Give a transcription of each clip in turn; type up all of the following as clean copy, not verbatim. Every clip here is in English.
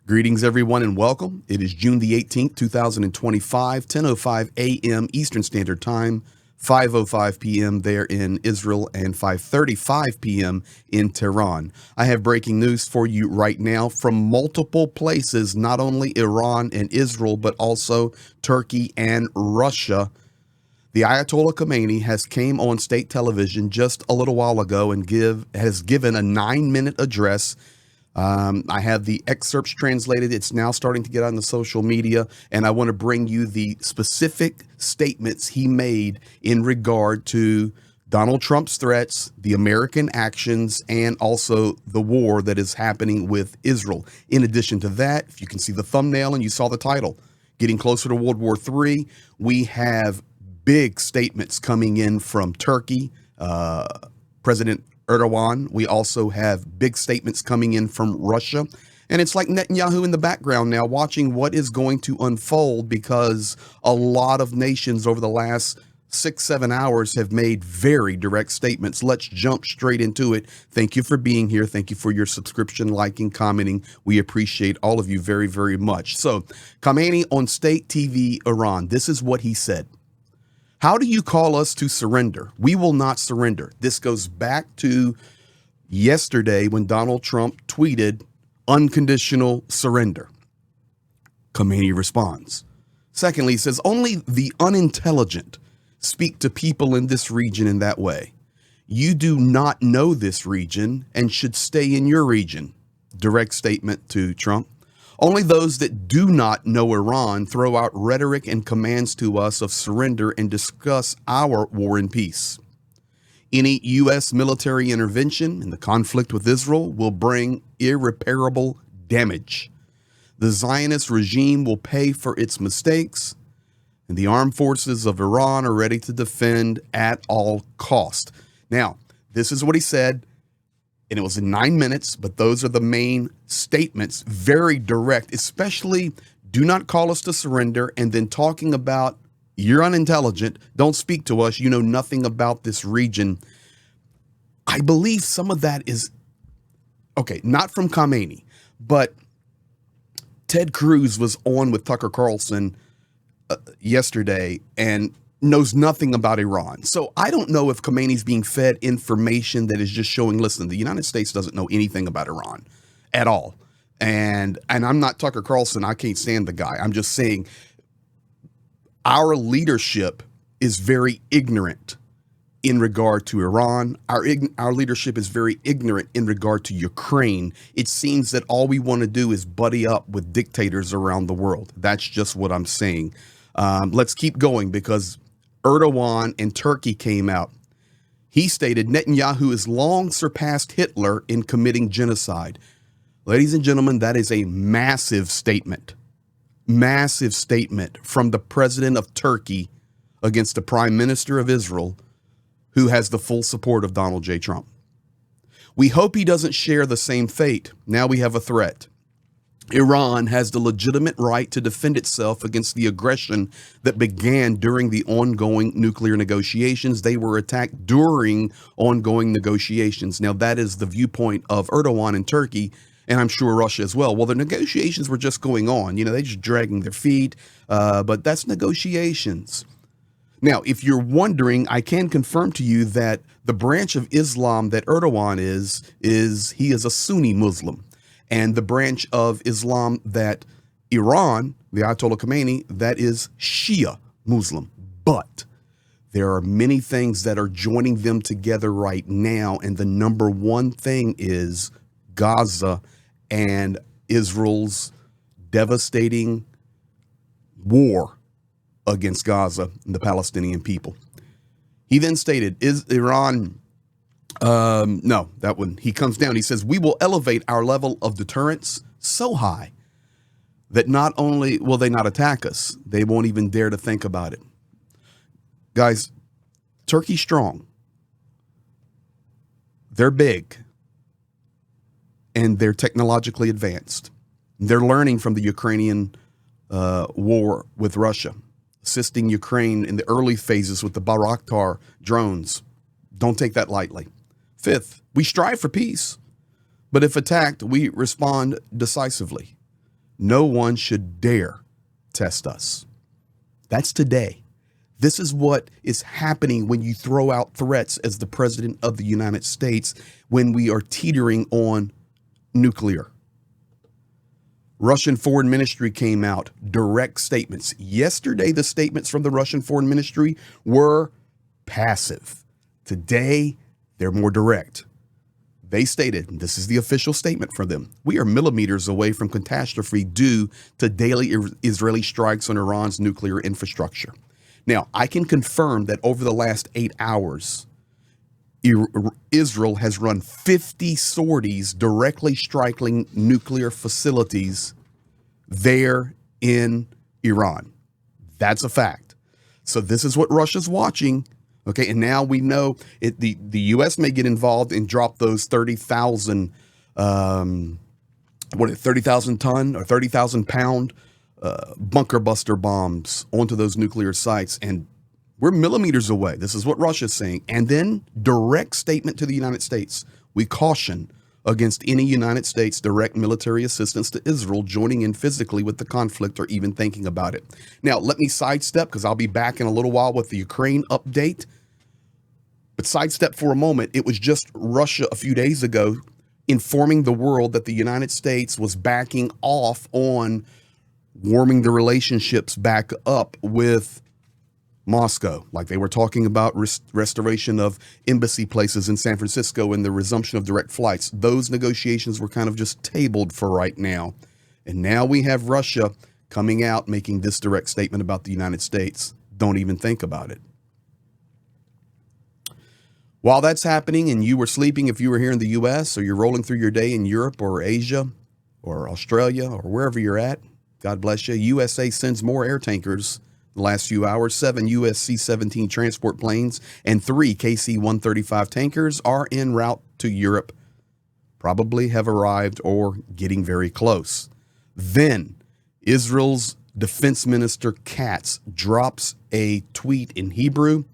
Greetings, everyone, and welcome. It is June the 18th, 2025, 10:05 a.m. Eastern Standard Time, 5:05 p.m. there in Israel, and 5:35 p.m. in Tehran. I have breaking news for you right now from multiple places, not only Iran and Israel, but also Turkey and Russia. The Ayatollah Khamenei has came on state television just a little while ago and has given a 9-minute address. I have the excerpts translated. It's now starting to get on the social media, and I want to bring you the specific statements he made in regard to Donald Trump's threats, the American actions, and also the war that is happening with Israel. In addition to that, if you can see the thumbnail and you saw the title, Getting Closer to World War III, we have big statements coming in from Turkey, President Erdogan. We also have big statements coming in from Russia. And it's like Netanyahu in the background now watching what is going to unfold, because a lot of nations over the last 6-7 hours have made very direct statements. Let's jump straight into it. Thank you for being here. Thank you for your subscription, liking, commenting. We appreciate all of you very, very much. So Khamenei on state TV, Iran, this is what he said. How do you call us to surrender? We will not surrender. This goes back to yesterday when Donald Trump tweeted unconditional surrender. Khamenei responds. Secondly, he says, only the unintelligent speak to people in this region in that way. You do not know this region and should stay in your region. Direct statement to Trump. Only those that do not know Iran throw out rhetoric and commands to us of surrender and discuss our war and peace. Any U.S. military intervention in the conflict with Israel will bring irreparable damage. The Zionist regime will pay for its mistakes, and the armed forces of Iran are ready to defend at all cost. Now, this is what he said. And it was in 9 minutes, but those are the main statements, very direct, especially do not call us to surrender, and then talking about you're unintelligent, don't speak to us, you know nothing about this region. I believe some of that is, okay, not from Khamenei, but Ted Cruz was on with Tucker Carlson yesterday and knows nothing about Iran. So I don't know if Khamenei's being fed information that is just showing, listen, the United States doesn't know anything about Iran at all. And I'm not Tucker Carlson. I can't stand the guy. I'm just saying our leadership is very ignorant in regard to Iran. Our leadership is very ignorant in regard to Ukraine. It seems that all we want to do is buddy up with dictators around the world. That's just what I'm saying. Let's keep going, because Erdogan and Turkey came out. He stated Netanyahu has long surpassed Hitler in committing genocide. Ladies and gentlemen, that is a massive statement from the president of Turkey against the prime minister of Israel, who has the full support of Donald J. Trump. We hope he doesn't share the same fate. Now we have a threat. Iran has the legitimate right to defend itself against the aggression that began during the ongoing nuclear negotiations. They were attacked during ongoing negotiations. Now, that is the viewpoint of Erdogan in Turkey, and I'm sure Russia as well. Well, the negotiations were just going on. You know, they're just dragging their feet, but that's negotiations. Now, if you're wondering, I can confirm to you that the branch of Islam that Erdogan he is a Sunni Muslim. And the branch of Islam that Iran, the Ayatollah Khamenei, that is Shia Muslim. But there are many things that are joining them together right now. And the number one thing is Gaza and Israel's devastating war against Gaza and the Palestinian people. He then stated, is Iran... no, that one, he comes down. He says, we will elevate our level of deterrence so high that not only will they not attack us, they won't even dare to think about it. Guys, Turkey's strong. They're big. And they're technologically advanced. They're learning from the Ukrainian war with Russia, assisting Ukraine in the early phases with the Bayraktar drones. Don't take that lightly. Fifth, we strive for peace, but if attacked, we respond decisively. No one should dare test us. That's today. This is what is happening when you throw out threats as the president of the United States when we are teetering on nuclear. Russian Foreign Ministry came out, direct statements. Yesterday, the statements from the Russian Foreign Ministry were passive. Today, they're more direct. They stated, and this is the official statement from them, we are millimeters away from catastrophe due to daily Israeli strikes on Iran's nuclear infrastructure. Now, I can confirm that over the last 8 hours, Israel has run 50 sorties directly striking nuclear facilities there in Iran. That's a fact. So this is what Russia's watching. Okay, and now we know the U.S. may get involved and drop those 30,000, 30,000 ton or 30,000 pound bunker buster bombs onto those nuclear sites, and we're millimeters away. This is what Russia's saying. And then direct statement to the United States. We caution against any United States direct military assistance to Israel joining in physically with the conflict or even thinking about it. Now, let me sidestep because I'll be back in a little while with the Ukraine update. But sidestep for a moment, it was just Russia a few days ago informing the world that the United States was backing off on warming the relationships back up with Moscow, like they were talking about restoration of embassy places in San Francisco and the resumption of direct flights. Those negotiations were kind of just tabled for right now. And now we have Russia coming out making this direct statement about the United States. Don't even think about it. While that's happening and you were sleeping, if you were here in the U.S. or you're rolling through your day in Europe or Asia or Australia or wherever you're at, God bless you. USA sends more air tankers the last few hours. 7 US C-17 transport planes and 3 KC-135 tankers are en route to Europe, probably have arrived or getting very close. Then Israel's Defense Minister Katz drops a tweet in Hebrew.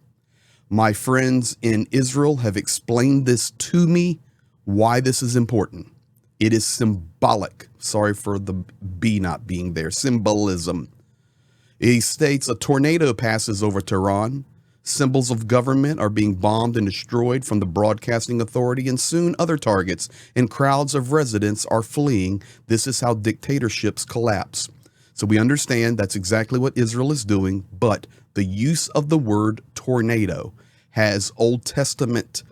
My friends in Israel have explained this to me, why this is important. It is symbolic. Sorry for the B not being there. Symbolism. He states a tornado passes over Tehran. Symbols of government are being bombed and destroyed from the broadcasting authority, and soon other targets and crowds of residents are fleeing. This is how dictatorships collapse. So we understand that's exactly what Israel is doing, but the use of the word tornado has Old Testament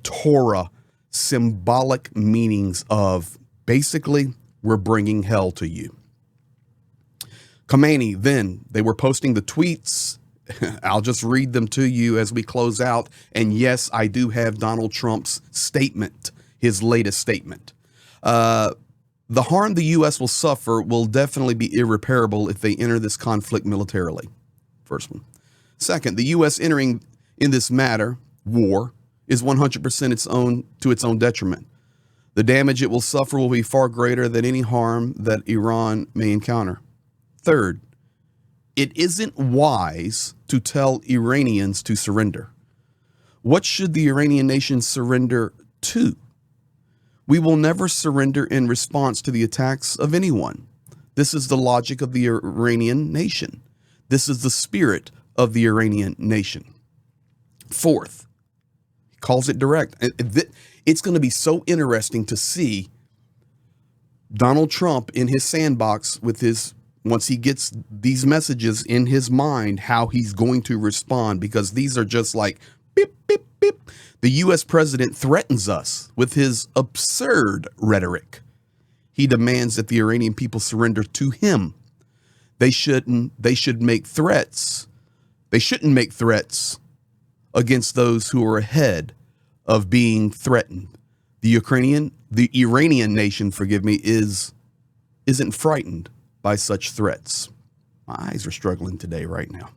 Torah symbolic meanings of basically we're bringing hell to you. Khamenei, then they were posting the tweets. I'll just read them to you as we close out. And yes, I do have Donald Trump's statement, his latest statement. The harm the U.S. will suffer will definitely be irreparable if they enter this conflict militarily. First one. Second, the U.S. entering in this war is 100% to its own detriment. The damage it will suffer will be far greater than any harm that Iran may encounter. Third, it isn't wise to tell Iranians to surrender. What should the Iranian nation surrender to? We will never surrender in response to the attacks of anyone. This is the logic of the Iranian nation. This is the spirit of the Iranian nation. Fourth, he calls it direct. It's going to be so interesting to see Donald Trump in his sandbox with once he gets these messages in his mind, how he's going to respond, because these are just like beep, beep, beep. The U.S. president threatens us with his absurd rhetoric. He demands that the Iranian people surrender to him. They shouldn't make threats. They shouldn't make threats against those who are ahead of being threatened. The Iranian nation, isn't frightened by such threats. My eyes are struggling today right now.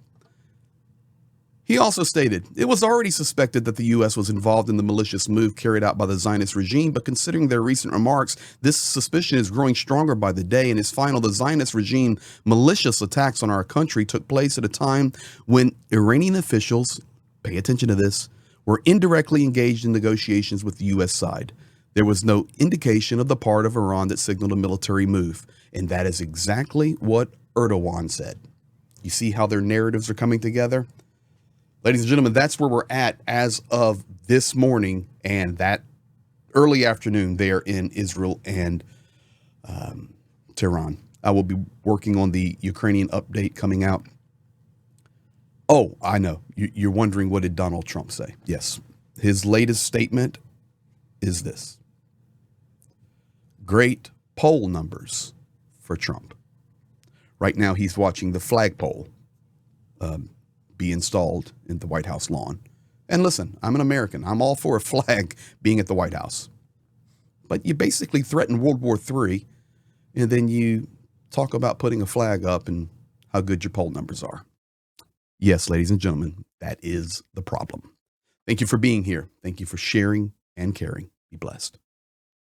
He also stated, it was already suspected that the U.S. was involved in the malicious move carried out by the Zionist regime, but considering their recent remarks, this suspicion is growing stronger by the day. In his final, the Zionist regime malicious attacks on our country took place at a time when Iranian officials, pay attention to this, were indirectly engaged in negotiations with the U.S. side. There was no indication of the part of Iran that signaled a military move. And that is exactly what Erdogan said. You see how their narratives are coming together? Ladies and gentlemen, that's where we're at as of this morning and that early afternoon there in Israel and Tehran. I will be working on the Ukrainian update coming out. Oh, I know. You're wondering, what did Donald Trump say? Yes. His latest statement is this: great poll numbers for Trump. Right now, he's watching the flagpole be installed in the White House lawn. And listen, I'm an American. I'm all for a flag being at the White House. But you basically threaten World War III, and then you talk about putting a flag up and how good your poll numbers are. Yes, ladies and gentlemen, that is the problem. Thank you for being here. Thank you for sharing and caring. Be blessed.